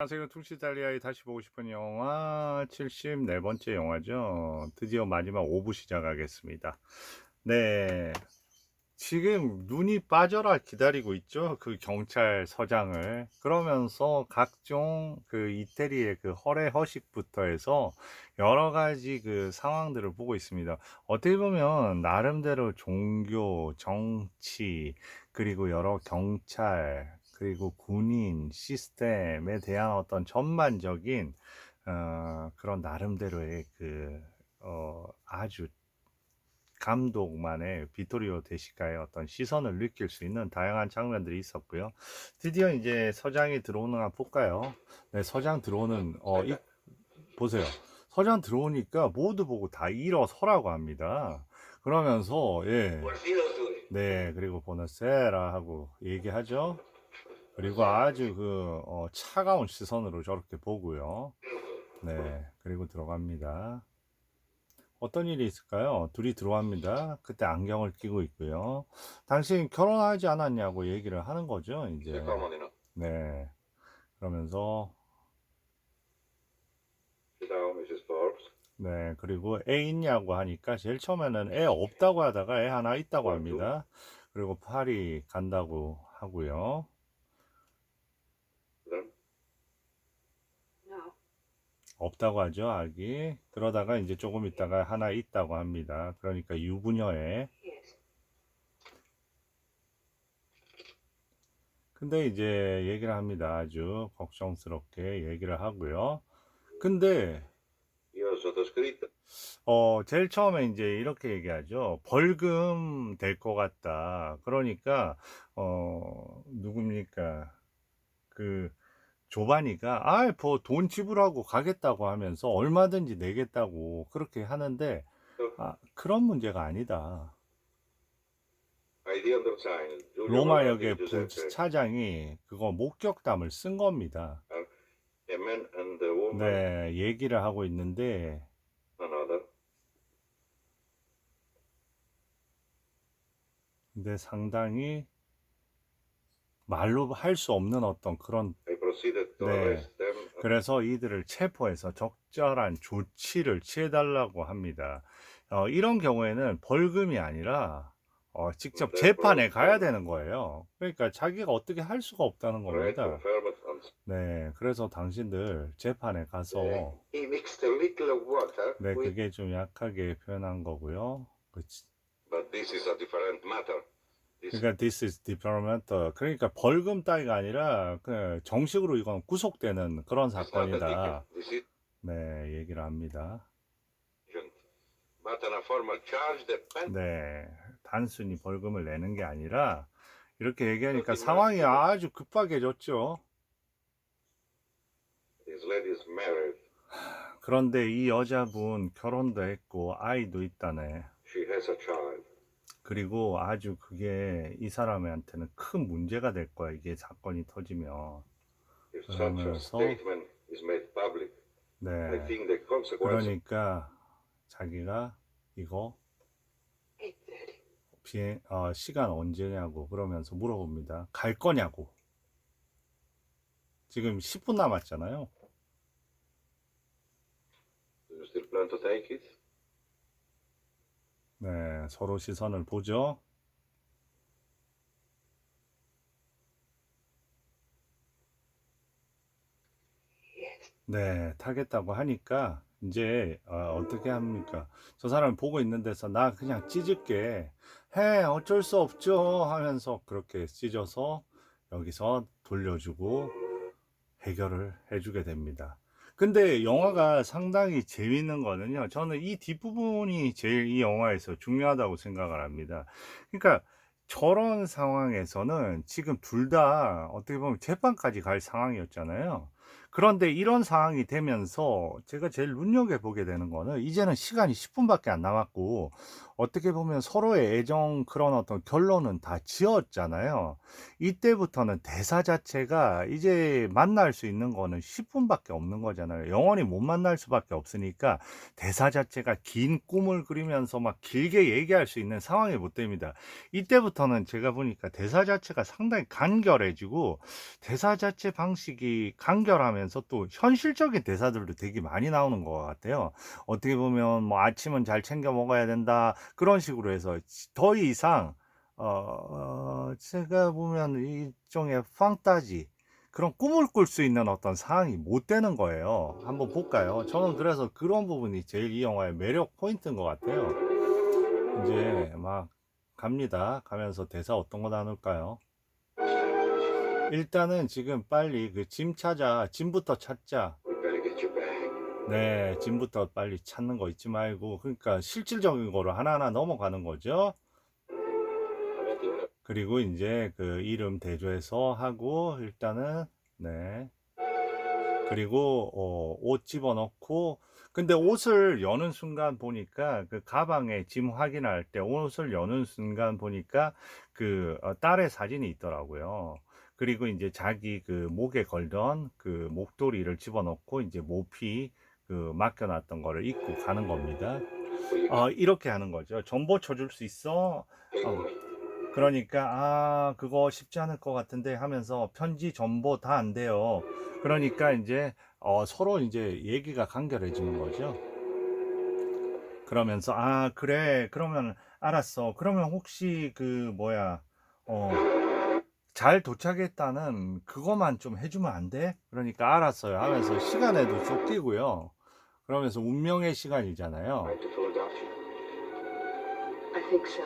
안녕하세요. 퉁시달리아의 다시 보고 싶은 영화 74번째 영화죠. 드디어 마지막 5부 시작하겠습니다. 네. 지금 눈이 빠져라 기다리고 있죠. 그 경찰서장을. 그러면서 각종 그 이태리의 그 허례 허식부터 해서 여러 가지 그 상황들을 보고 있습니다. 어떻게 보면 나름대로 종교, 정치, 그리고 여러 경찰, 그리고 군인 시스템에 대한 어떤 전반적인 그런 나름대로의 그 아주 감독만의 비토리오 데시카의 어떤 시선을 느낄 수 있는 다양한 장면들이 있었고요. 드디어 이제 서장이 들어오는 거 한번 볼까요? 네, 서장 들어오는 보세요. 서장 들어오니까 모두 보고 다 일어서라고 합니다. 그러면서 네, 그리고 보너세라 하고 얘기하죠. 그리고 아주 그 차가운 시선으로 저렇게 보고요. 네, 그리고 들어갑니다. 어떤 일이 있을까요? 둘이 들어갑니다. 그때 안경을 끼고 있고요. 당신 결혼하지 않았냐고 얘기를 하는 거죠, 이제. 네. 그러면서, 네. 그리고 애 있냐고 하니까 제일 처음에는 애 없다고 하다가 애 하나 있다고 합니다. 그리고 파리 간다고 하고요. 없다고 하죠, 아기. 그러다가 이제 조금 있다가 하나 있다고 합니다. 그러니까 유부녀에. 근데 이제 얘기를 합니다. 아주 걱정스럽게 얘기를 하고요. 근데 제일 처음에 이제 이렇게 얘기하죠. 벌금 될 것 같다. 그러니까 누굽니까? 그 조바니가 뭐 돈 지불하고 가겠다고 하면서 얼마든지 내겠다고 그렇게 하는데 그런 문제가 아니다. 로마 역의 부차장이 그거 목격담을 쓴 겁니다. 네, 얘기를 하고 있는데 근데 상당히 말로 할 수 없는 어떤 그런 네. 그래서 이들을 체포해서 적절한 조치를 취해달라고 합니다. 이런 경우에는 벌금이 아니라 직접 재판에 가야 되는 거예요. 그러니까 자기가 어떻게 할 수가 없다는 겁니다. 네, 그래서 당신들 재판에 가서 네, 그게 좀 약하게 표현한 거고요. 그러니까 this is developmental. 그러니까 벌금 따위가 아니라 그 정식으로 이건 구속되는 그런 사건이다. 네, 얘기를 합니다. 네, 단순히 벌금을 내는 게 아니라 이렇게 얘기하니까 상황이 아주 급박해졌죠. 그런데 이 여자분 결혼도 했고 아이도 있다네. 그리고 아주 그게 이 사람한테는 큰 문제가 될 거야. 이게 사건이 터지면. 그러면서 네. 그러니까 자기가 이거 시간 언제냐고 그러면서 물어봅니다. 갈 거냐고. 지금 10분 남았잖아요. 네, 서로 시선을 보죠. 네, 타겠다고 하니까 이제 어떻게 합니까? 저 사람이 보고 있는 데서 나 그냥 찢을게. 해, 어쩔 수 없죠 하면서 그렇게 찢어서 여기서 돌려주고 해결을 해주게 됩니다. 근데 영화가 상당히 재밌는 거는요. 저는 이 뒷부분이 제일 이 영화에서 중요하다고 생각을 합니다. 그러니까 저런 상황에서는 지금 둘 다 어떻게 보면 재판까지 갈 상황이었잖아요. 그런데 이런 상황이 되면서 제가 제일 눈여겨보게 되는 거는 이제는 시간이 10분밖에 안 남았고 어떻게 보면 서로의 애정 그런 어떤 결론은 다 지었잖아요. 이때부터는 대사 자체가 이제 만날 수 있는 거는 10분밖에 없는 거잖아요. 영원히 못 만날 수밖에 없으니까 대사 자체가 긴 꿈을 그리면서 막 길게 얘기할 수 있는 상황이 못 됩니다. 이때부터는 제가 보니까 대사 자체가 상당히 간결해지고 대사 자체 방식이 간결 친절하면서 또 현실적인 대사들도 되게 많이 나오는 것 같아요. 어떻게 보면 뭐 "아침은 잘 챙겨 먹어야 된다." 그런 식으로 해서 더 이상 제가 보면 일종의 판타지 그런 꿈을 꿀 수 있는 어떤 상황이 못 되는 거예요. 한번 볼까요? 저는 그래서 그런 부분이 제일 이 영화의 매력 포인트인 것 같아요. 인제 막 갑니다. 가면서 대사 어떤 거 나눌까요? 일단은 지금 빨리 그 짐 찾아. 짐부터 찾자. We better get your bag. 네. 짐부터 빨리 찾는 거 잊지 말고 그러니까 실질적인 거로 하나하나 넘어가는 거죠. I'm doing it. 그리고 인제 그 이름 대조해서 하고 일단은 네. 그리고 옷 집어넣고 근데 옷을 여는 순간 보니까 그 가방에 짐 확인할 때 옷을 여는 순간 보니까 그 딸의 사진이 있더라고요. 그리고 인제 자기 그 목에 걸던 그 목도리를 집어넣고 인제 모피 그 맡겨 놨던 거를 입고 가는 겁니다. What do you got? 이렇게 하는 거죠. "전보 쳐 줄 수 있어?" 어 Paperwork. 그러니까 "아 그거 쉽지 않을 것 같은데." 하면서 "편지 전보 다 안 돼요." 그러니까 인제 서로 인제 얘기가 간결해지는 거죠. 그러면서 "아 그래. 그러면 알았어. 그러면 혹시 그 뭐야 어 잘 도착했다는 그거만 좀 해 주면 안 돼?" 그러니까 "알았어요." 하면서 시간에도 쫓기고요. 그러면서 운명의 시간이잖아요. Right to Philadelphia. I think so.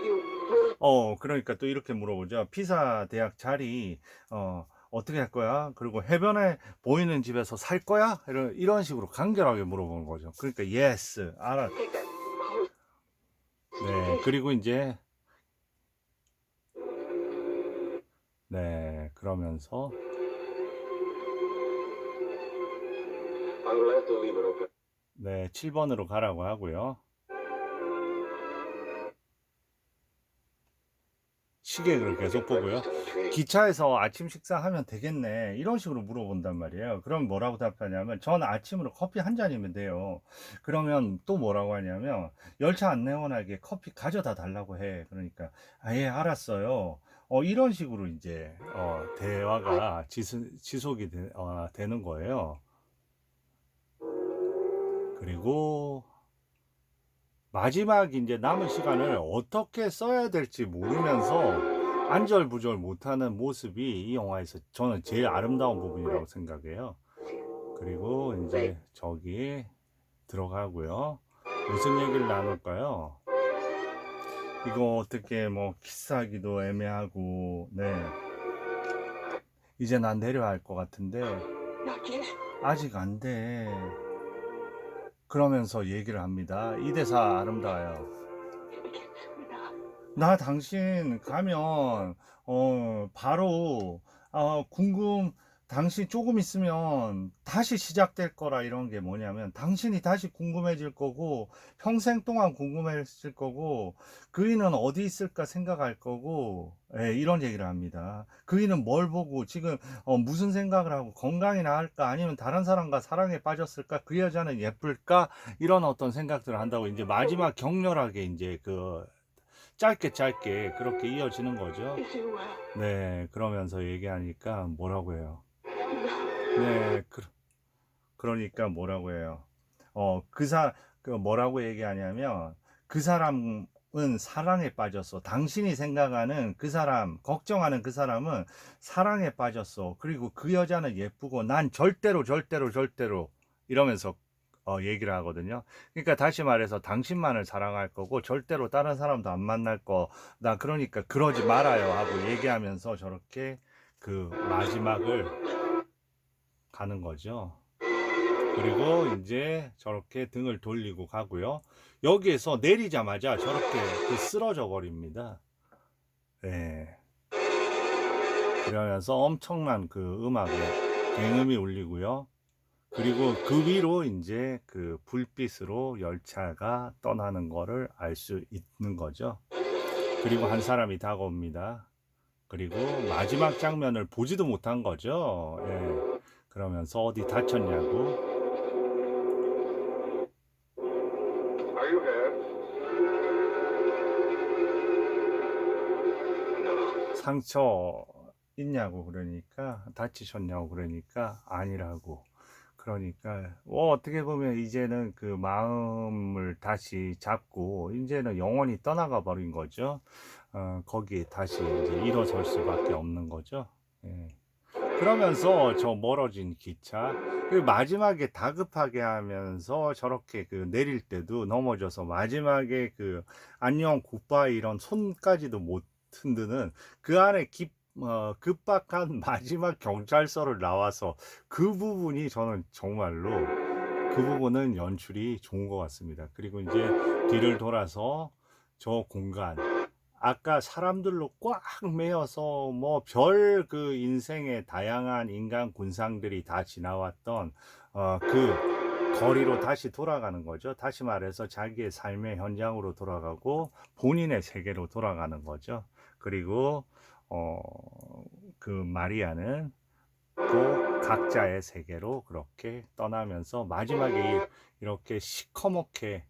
You will. 그러니까 또 이렇게 물어보죠. "피사 대학 자리 어떻게 할 거야? 그리고 해변에 보이는 집에서 살 거야?" 이런 식으로 간결하게 물어보는 거죠. 그러니까 "Yes." 알아 Take that coat. 네. 그리고 인제 네. 그러면서 I'm gonna have to leave it open. 네. 7 번으로 가라고 하고요. 시계를 계속 보고요. Breakfast on the train. "기차에서 아침 식사하면 되겠네." 이런 식으로 물어본단 말이에요. 그럼 뭐라고 답하냐면 "전 아침으로 커피 한 잔이면 돼요." 그러면 또 뭐라고 하냐면 "열차 안내원에게 커피 가져다 달라고 해." 그러니까 "아 예 알았어요." 이런 식으로 인제 대화가 지속이 되는 거예요. 그리고 마지막 인제 남은 시간을 어떻게 써야 될지 모르면서 안절부절 못하는 모습이 이 영화에서 저는 제일 아름다운 부분이라고 생각해요. 그리고 인제 저기 들어가고요. 무슨 얘기를 나눌까요? 이거 어떻게 뭐 키스하기도 애매하고 네. "이제 난 내려야 할 것 같은데 Not yet. 아직 안 돼." 그러면서 얘기를 합니다. 이 대사 아름다워요. It begins soon enough. "나 당신 가면 바로 당신 조금 있으면 다시 시작될 거라." 이런 게 뭐냐면 당신이 다시 궁금해질 거고 평생 동안 궁금해질 거고 그이는 어디 있을까 생각할 거고 예 이런 얘기를 합니다. 그이는 뭘 보고 지금 무슨 생각을 하고 건강이나 할까 아니면 다른 사람과 사랑에 빠졌을까 그 여자는 예쁠까 이런 어떤 생각들을 한다고 인제 마지막 격렬하게 인제 그 짧게 그렇게 이어지는 거죠. Is it well? 네. 그러면서 얘기하니까 뭐라고 해요. No. 네. 그러니까 뭐라고 해요. 그 뭐라고 얘기하냐면 "그 사람은 사랑에 빠졌어. 당신이 생각하는 그 사람, 걱정하는 그 사람은 사랑에 빠졌어. 그리고 그 여자는 예쁘고 난 절대로." 이러면서 얘기를 하거든요. 그러니까 다시 말해서 "당신만을 사랑할 거고 절대로 다른 사람도 안 만날 거다. 그러니까 그러지 말아요." 하고 얘기하면서 저렇게 그 마지막을 가는 거죠. 그리고 인제 저렇게 등을 돌리고 가고요. 여기에서 내리자마자 저렇게 쓰러져 버립니다. 예. 그러면서 엄청난 그 음악의 굉음이 울리고요. 그리고 그 위로 인제 그 불빛으로 열차가 떠나는 거를 알 수 있는 거죠. 그리고 한 사람이 다가옵니다. 그리고 마지막 장면을 보지도 못한 거죠. 예. 그러면서 어디 다쳤냐고 Are you hurt? No. 상처 있냐고 그러니까 다치셨냐고 그러니까 아니라고. 그러니까 어떻게 보면 이제는 그 마음을 다시 잡고 이제는 영원히 떠나가 버린 거죠. 거기에 다시 이제 일어설 수밖에 없는 거죠. 예. 그러면서 저 멀어진 기차, 그리고 마지막에 다급하게 하면서 저렇게 그 내릴 때도 넘어져서 마지막에 그 안녕 굿바이 이런 손까지도 못 흔드는 그 안에 급박한 마지막 경찰서를 나와서 그 부분이 저는 정말로 그 부분은 연출이 좋은 것 같습니다. 그리고 이제 뒤를 돌아서 저 공간, 아까 사람들로 꽉 메여서 뭐 별 그 인생의 다양한 인간 군상들이 다 지나왔던 그 거리로 다시 돌아가는 거죠. 다시 말해서 자기의 삶의 현장으로 돌아가고 본인의 세계로 돌아가는 거죠. 그리고 어, 그 마리아는 또 각자의 세계로 그렇게 떠나면서 마지막에 이렇게 시커멓게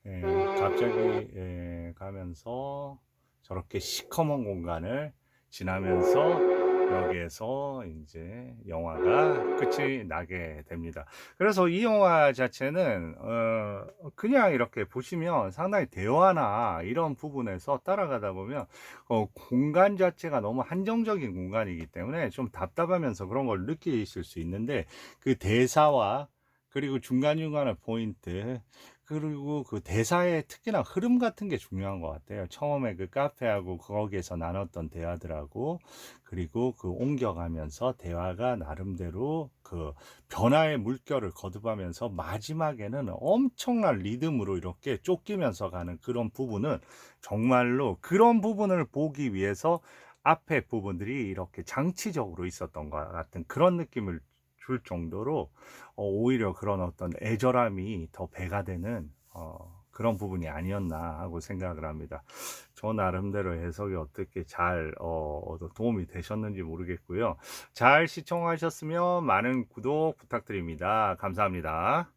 예, 갑자기 가면서 저렇게 시커먼 공간을 지나면서 여기에서 이제 영화가 끝이 나게 됩니다. 그래서 이 영화 자체는 그냥 이렇게 보시면 상당히 대화나 이런 부분에서 따라가다 보면 공간 자체가 너무 한정적인 공간이기 때문에 좀 답답하면서 그런 걸 느끼실 수 있는데 그 대사와 그리고 중간중간의 포인트, 그리고 그 대사의 특히나 흐름 같은 게 중요한 것 같아요. 처음에 그 카페하고 거기에서 나눴던 대화들하고, 그리고 그 옮겨가면서 대화가 나름대로 그 변화의 물결을 거듭하면서 마지막에는 엄청난 리듬으로 이렇게 쫓기면서 가는 그런 부분은 정말로 그런 부분을 보기 위해서 앞에 부분들이 이렇게 장치적으로 있었던 것 같은 그런 느낌을 줄 정도로 오히려 그런 어떤 애절함이 더 배가 되는 그런 부분이 아니었나 하고 생각을 합니다. 저 나름대로 해석이 어떻게 잘 도움이 되셨는지 모르겠고요. 잘 시청하셨으면 많은 구독 부탁드립니다. 감사합니다.